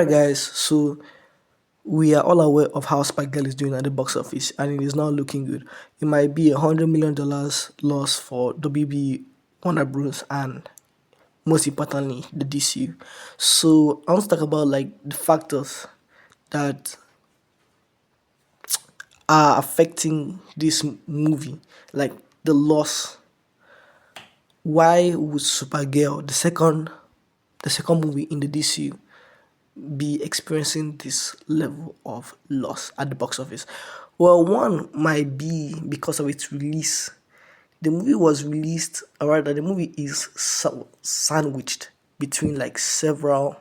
Alright, guys, so we are all aware of how Supergirl is doing at the box office, and it is not looking good. It might be $100 million loss for WB, Warner Bros., and most importantly, the DCU. So I want to talk about like the factors that are affecting this movie, like the loss. Why would Supergirl, the second movie in the DCU, be experiencing this level of loss at the box office? Well, one might be because of its release. The movie was released, or rather, the movie is sandwiched between like several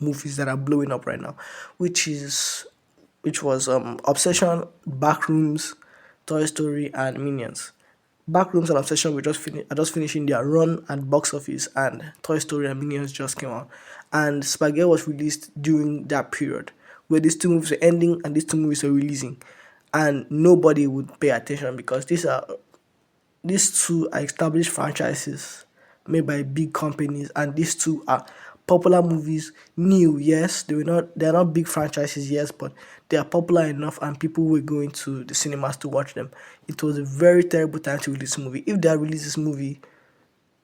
movies that are blowing up right now, which is which was Obsession, Backrooms, Toy Story, and Minions. Backrooms and Obsession are just finishing their run at box office, and Toy Story and Minions just came out. And Spaghetti was released during that period where these two movies were ending and these two movies were releasing, and nobody would pay attention because these two are established franchises made by big companies, and these two are popular movies. New, yes, they're not big franchises, yes, but they are popular enough, and people were going to the cinemas to watch them. It was a very terrible time to release this movie. If they had released this movie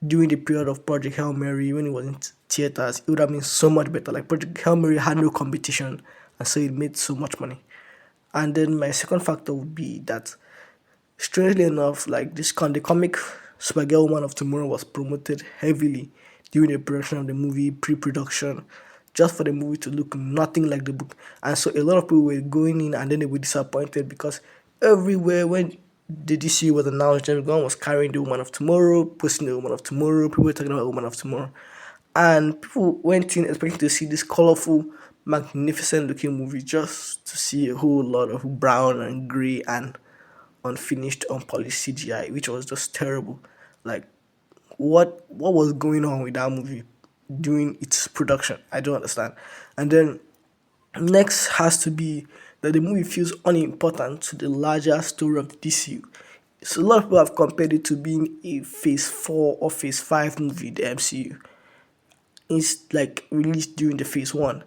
during the period of Project Hail Mary when it was in theaters, it would have been so much better. Like Project Hail Mary had no competition, and so it made so much money. And then my second factor would be that, strangely enough, like the comic Supergirl Woman of Tomorrow was promoted heavily during the production of the movie, pre-production, just for the movie to look nothing like the book. And so a lot of people were going in and then they were disappointed because everywhere when the DCU was announced, James Gunn was carrying the Woman of Tomorrow, posting the Woman of Tomorrow, people were talking about Woman of Tomorrow. And people went in expecting to see this colorful, magnificent looking movie, just to see a whole lot of brown and grey and unfinished, unpolished CGI, which was just terrible. Like, what was going on with that movie during its production? I don't understand. And then next has to be that the movie feels unimportant to the larger story of the DCU. So a lot of people have compared it to being a Phase 4 or Phase 5 movie, the MCU. It's like released during the Phase 1.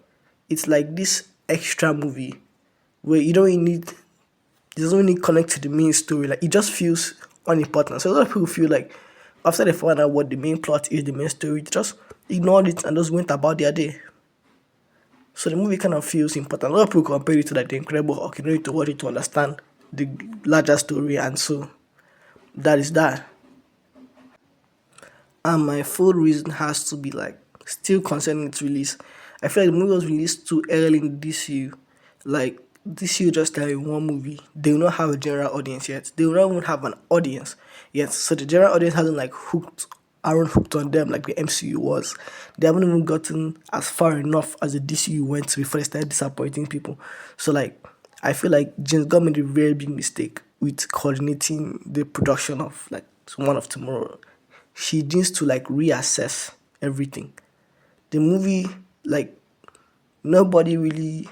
It's like this extra movie where you don't really need it doesn't really connect to the main story. Like, it just feels unimportant. So a lot of people feel like after they found out what the main plot is, the main story, they just ignored it and just went about their day. So the movie kind of feels important. A lot of people compare it to like the Incredible Hulk. You don't need to watch it to understand the larger story, and so that is that. And my full reason has to be like still concerning its release. I feel like the movie was released too early in DCU. Like, DCU just started one movie. They will not have a general audience yet. They will not even have an audience yet. So the general audience hasn't like aren't hooked on them like the MCU was. They haven't even gotten as far enough as the DCU went before they started disappointing people. So like, I feel like James Gunn made a very big mistake with coordinating the production of like One of Tomorrow. She needs to like reassess everything. The movie, like, nobody really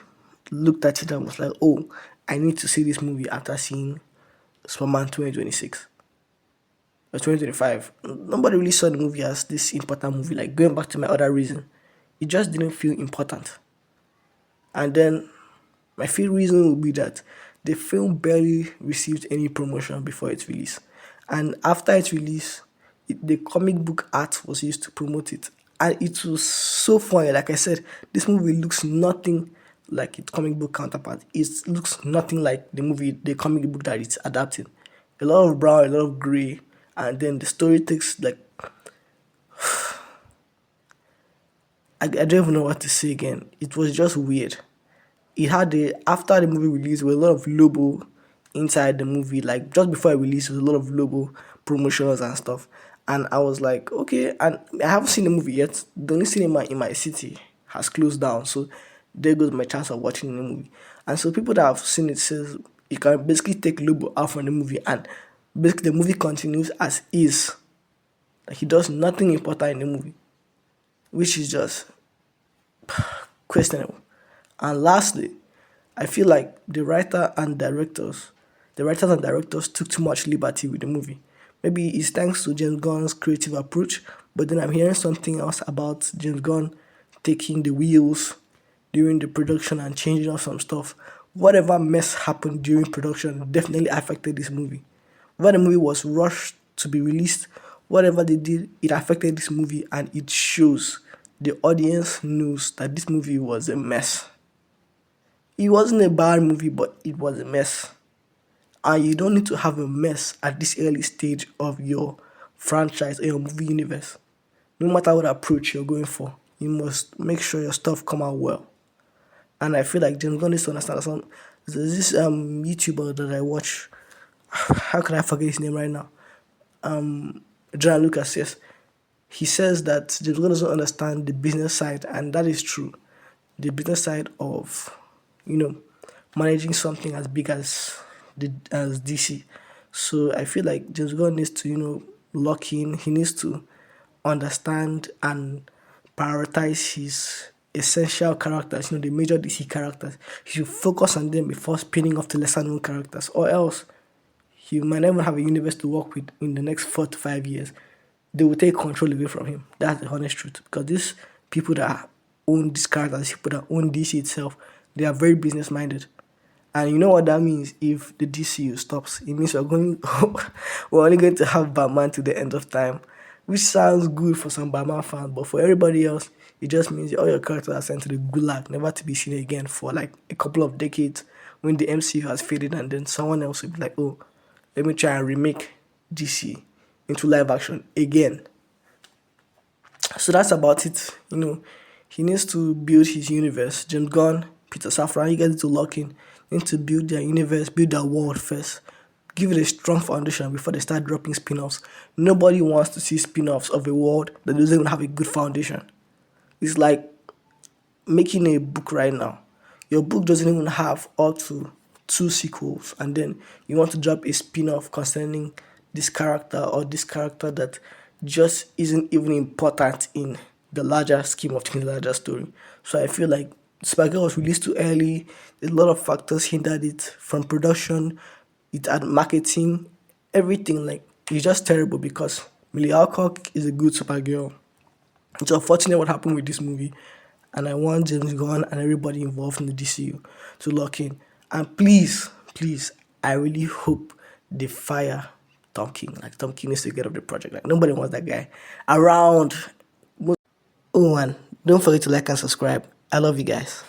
looked at it and was like, oh, I need to see this movie after seeing Superman 2026 or 2025. Nobody really saw the movie as this important movie. Like, going back to my other reason, it just didn't feel important. And then my fifth reason would be that the film barely received any promotion before its release. And after its release, the comic book art was used to promote it. And it was so funny. Like I said, this movie looks nothing like its comic book counterpart. It looks nothing like the comic book that it's adapting. A lot of brown, a lot of grey, and then the story takes like I don't even know what to say again. It was just weird. It had after the movie release, there were a lot of logo inside the movie. Like, just before I released, there was a lot of logo promotions and stuff. And I was like, okay, and I haven't seen the movie yet. The only cinema in my city has closed down, so there goes my chance of watching the movie. And so people that have seen it says you can basically take logo out from the movie, and basically the movie continues as is. Like, he does nothing important in the movie, which is just questionable. And lastly, I feel like the writers and directors took too much liberty with the movie. Maybe it's thanks to James Gunn's creative approach, but then I'm hearing something else about James Gunn taking the wheels during the production and changing of some stuff. Whatever mess happened during production definitely affected this movie. When the movie was rushed to be released, whatever they did, it affected this movie, and it shows. The audience knows that this movie was a mess. It wasn't a bad movie, but it was a mess. And you don't need to have a mess at this early stage of your franchise or your movie universe. No matter what approach you're going for, you must make sure your stuff come out well. And I feel like James Gunn needs to understand some. There's this YouTuber that I watch. How can I forget his name right now? John Lucas, yes. He says that James Gunn doesn't understand the business side, and that is true. The business side of, you know, managing something as big as DC. So I feel like James Gunn needs to, lock in. He needs to understand and prioritize his essential characters, the major DC characters. He should focus on them before spinning off to lesser known characters, or else he might never have a universe to work with in the next 4 to 5 years. They will take control away from him. That's the honest truth. Because these people that own these characters, people that own DC itself, they are very business minded. And you know what that means if the DCU stops? It means we're only going to have Batman to the end of time. Which sounds good for some Batman fans, but for everybody else, it just means all your characters are sent to the gulag, never to be seen again for like a couple of decades when the MCU has faded, and then someone else will be like, oh, let me try and remake DC into live action again. So that's about it. He needs to build his universe. James Gunn, Peter Safran, you guys need to lock in. They need to build their universe, build their world first. Give it a strong foundation before they start dropping spin-offs. Nobody wants to see spin-offs of a world that doesn't even have a good foundation. It's like making a book right now. Your book doesn't even have up to 2 sequels, and then you want to drop a spin-off concerning this character or this character that just isn't even important in the larger scheme of things, the larger story. So I feel like Supergirl was released too early. A lot of factors hindered it, from production, it had marketing, everything. Like, it's just terrible because Millie Alcock is a good Supergirl. It's unfortunate what happened with this movie, and I want James Gunn and everybody involved in the DCU to lock in. And please, please, I really hope they fire Tom King. Like, Tom King needs to get off the project. Like, nobody wants that guy around. Oh, and don't forget to like and subscribe. I love you guys.